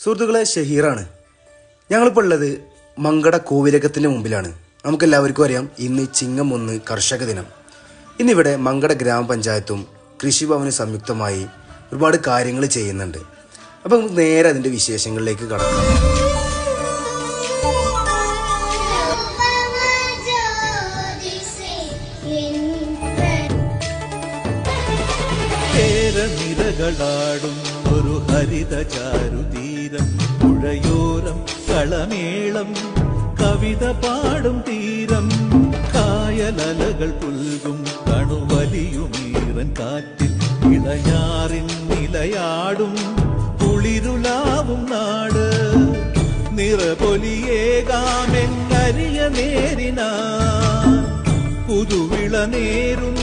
സുഹൃത്തുക്കളെ, ഷഹീറാണ്. ഞങ്ങളിപ്പോൾ ഉള്ളത് മങ്കട കോവിലകത്തിൻ്റെ മുമ്പിലാണ്. നമുക്കെല്ലാവർക്കും അറിയാം, ഇന്ന് ചിങ്ങം 1 കർഷക ദിനം. ഇന്നിവിടെ മങ്കട ഗ്രാമപഞ്ചായത്തും കൃഷിഭവനും സംയുക്തമായി ഒരുപാട് കാര്യങ്ങൾ ചെയ്യുന്നുണ്ട്. അപ്പോൾ നമുക്ക് നേരെ അതിൻ്റെ വിശേഷങ്ങളിലേക്ക് കടക്കാം. നിരകളാടും ഒരു ഹരിത ചാരുതീരം, പുഴയോരം കളമേളം കവിത പാടും തീരം, കായലലകൾ പുൽകും കണുവലിയുമീറൻ കാറ്റിൽ ഇളഞ്ഞാറിൻ നിലയാടും കുളിരുലാവും നാട്, നിറപൊലിയേകാമെന്നരിയ നേരിനാ പുതുവിള നേരും